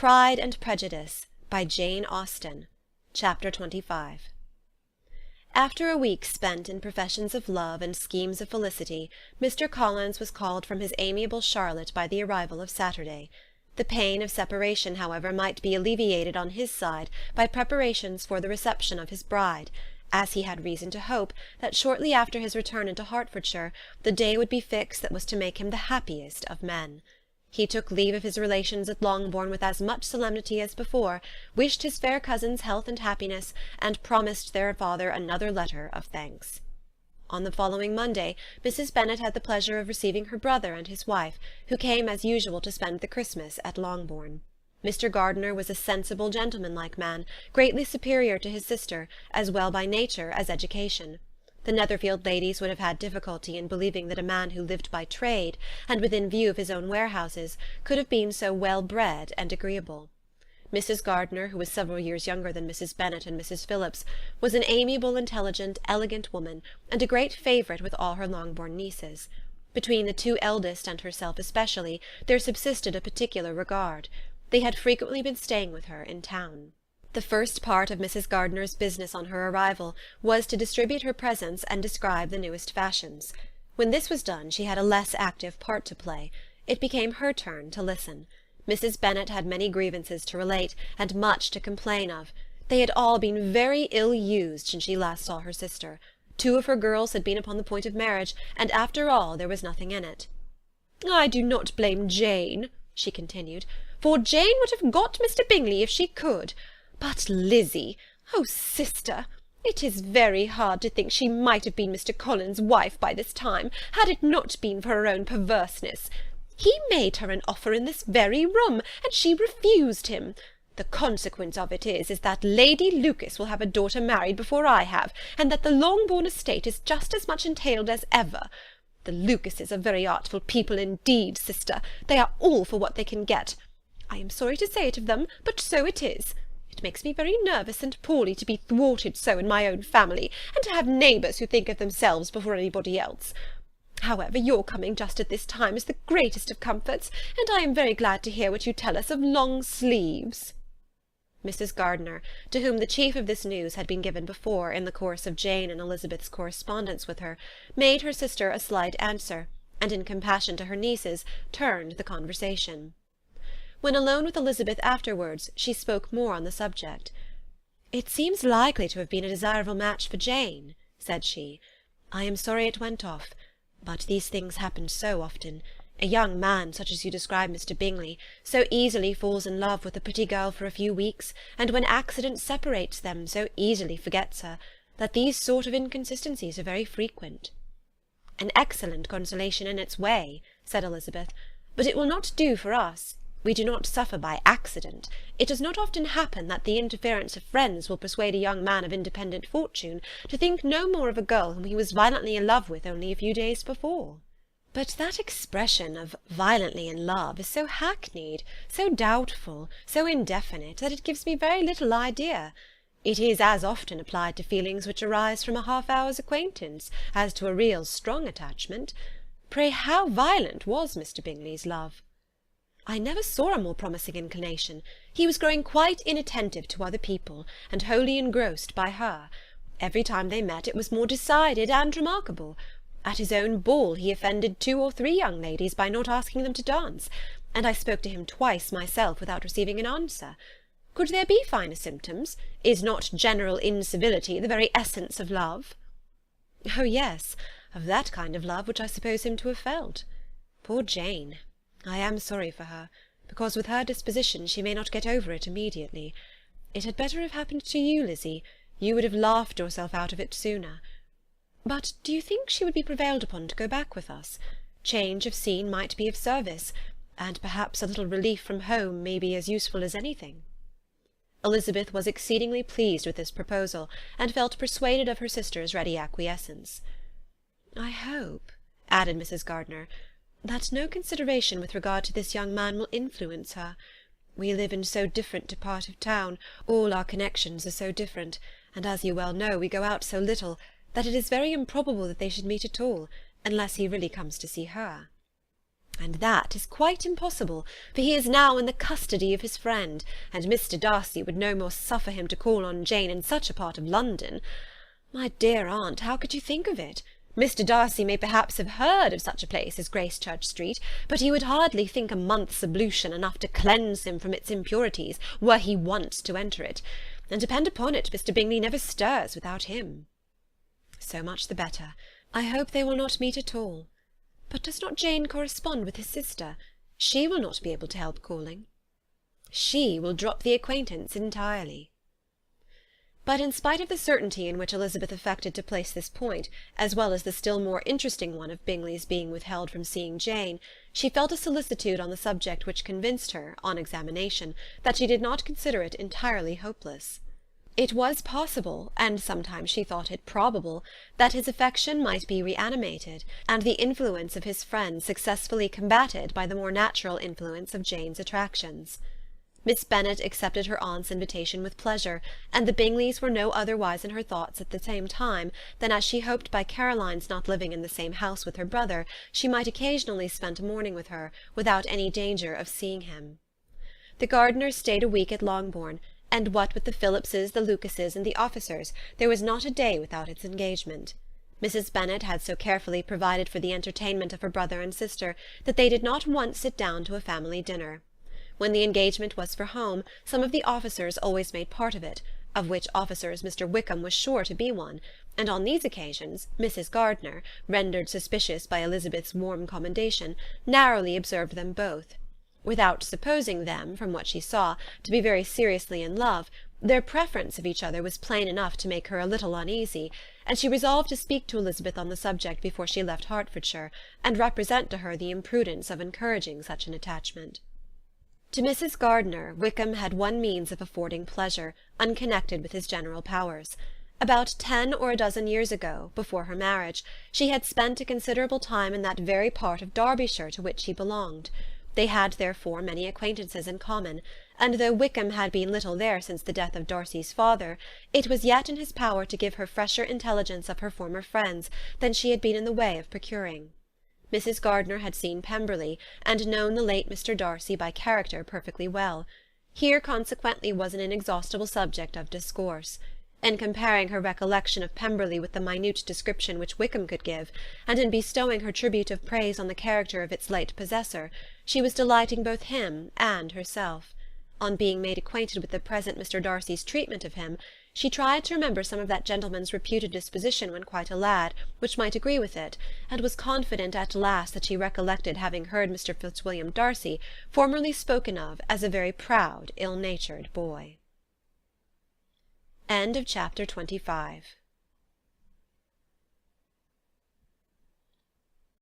Pride and Prejudice, by Jane Austen. Chapter 25. After a week spent in professions of love and schemes of felicity, Mr. Collins was called from his amiable Charlotte by the arrival of Saturday. The pain of separation, however, might be alleviated on his side by preparations for the reception of his bride, as he had reason to hope that shortly after his return into Hertfordshire the day would be fixed that was to make him the happiest of men. He took leave of his relations at Longbourn with as much solemnity as before, wished his fair cousins health and happiness, and promised their father another letter of thanks. On the following Monday, Mrs. Bennet had the pleasure of receiving her brother and his wife, who came as usual to spend the Christmas at Longbourn. Mr. Gardiner was a sensible, gentlemanlike man, greatly superior to his sister, as well by nature as education. The Netherfield ladies would have had difficulty in believing that a man who lived by trade, and within view of his own warehouses, could have been so well bred and agreeable. Mrs. Gardiner, who was several years younger than Mrs. Bennet and Mrs. Phillips, was an amiable, intelligent, elegant woman, and a great favourite with all her Longbourn nieces. Between the two eldest and herself especially, there subsisted a particular regard. They had frequently been staying with her in town. The first part of Mrs. Gardiner's business on her arrival was to distribute her presents and describe the newest fashions. When this was done she had a less active part to play. It became her turn to listen. Mrs. Bennet had many grievances to relate, and much to complain of. They had all been very ill used since she last saw her sister. 2 of her girls had been upon the point of marriage, and after all there was nothing in it. "I do not blame Jane," she continued, "for Jane would have got Mr. Bingley if she could. But Lizzie, oh, sister, it is very hard to think she might have been Mr. Collins's wife by this time, had it not been for her own perverseness. He made her an offer in this very room, and she refused him. The consequence of it is that Lady Lucas will have a daughter married before I have, and that the Longbourn estate is just as much entailed as ever. The Lucases are very artful people indeed, sister. They are all for what they can get. I am sorry to say it of them, but so it is. It makes me very nervous and poorly to be thwarted so in my own family, and to have neighbours who think of themselves before anybody else. However, your coming just at this time is the greatest of comforts, and I am very glad to hear what you tell us of long sleeves." Mrs. Gardiner, to whom the chief of this news had been given before in the course of Jane and Elizabeth's correspondence with her, made her sister a slight answer, and in compassion to her nieces turned the conversation. When alone with Elizabeth afterwards, she spoke more on the subject. "It seems likely to have been a desirable match for Jane," said she. "I am sorry it went off, but these things happen so often. A young man, such as you describe Mr. Bingley, so easily falls in love with a pretty girl for a few weeks, and when accident separates them, so easily forgets her, that these sort of inconsistencies are very frequent." "An excellent consolation in its way," said Elizabeth, "but it will not do for us. We do not suffer by accident. It does not often happen that the interference of friends will persuade a young man of independent fortune to think no more of a girl whom he was violently in love with only a few days before." "But that expression of violently in love is so hackneyed, so doubtful, so indefinite, that it gives me very little idea. It is as often applied to feelings which arise from a half-hour's acquaintance as to a real strong attachment. Pray, how violent was Mr. Bingley's love?" "I never saw a more promising inclination. He was growing quite inattentive to other people, and wholly engrossed by her. Every time they met it was more decided and remarkable. At his own ball he offended 2 or 3 young ladies by not asking them to dance, and I spoke to him twice myself without receiving an answer. Could there be finer symptoms? Is not general incivility the very essence of love?" "Oh, yes, of that kind of love which I suppose him to have felt. Poor Jane! I am sorry for her, because with her disposition she may not get over it immediately. It had better have happened to you, Lizzie. You would have laughed yourself out of it sooner. But do you think she would be prevailed upon to go back with us? Change of scene might be of service, and perhaps a little relief from home may be as useful as anything." Elizabeth was exceedingly pleased with this proposal, and felt persuaded of her sister's ready acquiescence. "I hope," added Mrs. Gardiner, "that no consideration with regard to this young man will influence her. We live in so different a part of town, all our connections are so different, and as you well know, we go out so little, that it is very improbable that they should meet at all, unless he really comes to see her." And that is quite impossible, for he is now in the custody of his friend, and Mr. Darcy would no more suffer him to call on Jane in such a part of London. My dear aunt, how could you think of it? Mr. Darcy may perhaps have heard of such a place as Gracechurch Street, but he would hardly think a month's ablution enough to cleanse him from its impurities, were he once to enter it, and depend upon it, Mr. Bingley never stirs without him. So much the better. I hope they will not meet at all. But does not Jane correspond with his sister? She will not be able to help calling. She will drop the acquaintance entirely. But in spite of the certainty in which Elizabeth affected to place this point, as well as the still more interesting one of Bingley's being withheld from seeing Jane, she felt a solicitude on the subject which convinced her, on examination, that she did not consider it entirely hopeless. It was possible, and sometimes she thought it probable, that his affection might be reanimated, and the influence of his friends successfully combated by the more natural influence of Jane's attractions. Miss Bennet accepted her aunt's invitation with pleasure, and the Bingleys were no otherwise in her thoughts at the same time than as she hoped by Caroline's not living in the same house with her brother she might occasionally spend a morning with her, without any danger of seeing him. The Gardiners stayed a week at Longbourn, and what with the Phillipses, the Lucases, and the officers, there was not a day without its engagement. Mrs. Bennet had so carefully provided for the entertainment of her brother and sister that they did not once sit down to a family dinner. When the engagement was for home, some of the officers always made part of it, of which officers Mr. Wickham was sure to be one, and on these occasions Mrs. Gardiner, rendered suspicious by Elizabeth's warm commendation, narrowly observed them both. Without supposing them, from what she saw, to be very seriously in love, their preference of each other was plain enough to make her a little uneasy, and she resolved to speak to Elizabeth on the subject before she left Hertfordshire, and represent to her the imprudence of encouraging such an attachment. To Mrs. Gardiner, Wickham had one means of affording pleasure, unconnected with his general powers. About 10 or a dozen years ago, before her marriage, she had spent a considerable time in that very part of Derbyshire to which he belonged. They had therefore many acquaintances in common, and though Wickham had been little there since the death of Darcy's father, it was yet in his power to give her fresher intelligence of her former friends than she had been in the way of procuring. Mrs. Gardiner had seen Pemberley, and known the late Mr. Darcy by character perfectly well. Here consequently was an inexhaustible subject of discourse. In comparing her recollection of Pemberley with the minute description which Wickham could give, and in bestowing her tribute of praise on the character of its late possessor, she was delighting both him and herself. On being made acquainted with the present Mr. Darcy's treatment of him, she tried to remember some of that gentleman's reputed disposition when quite a lad, which might agree with it, and was confident at last that she recollected having heard Mr. Fitzwilliam Darcy formerly spoken of as a very proud, ill-natured boy. End of chapter 25.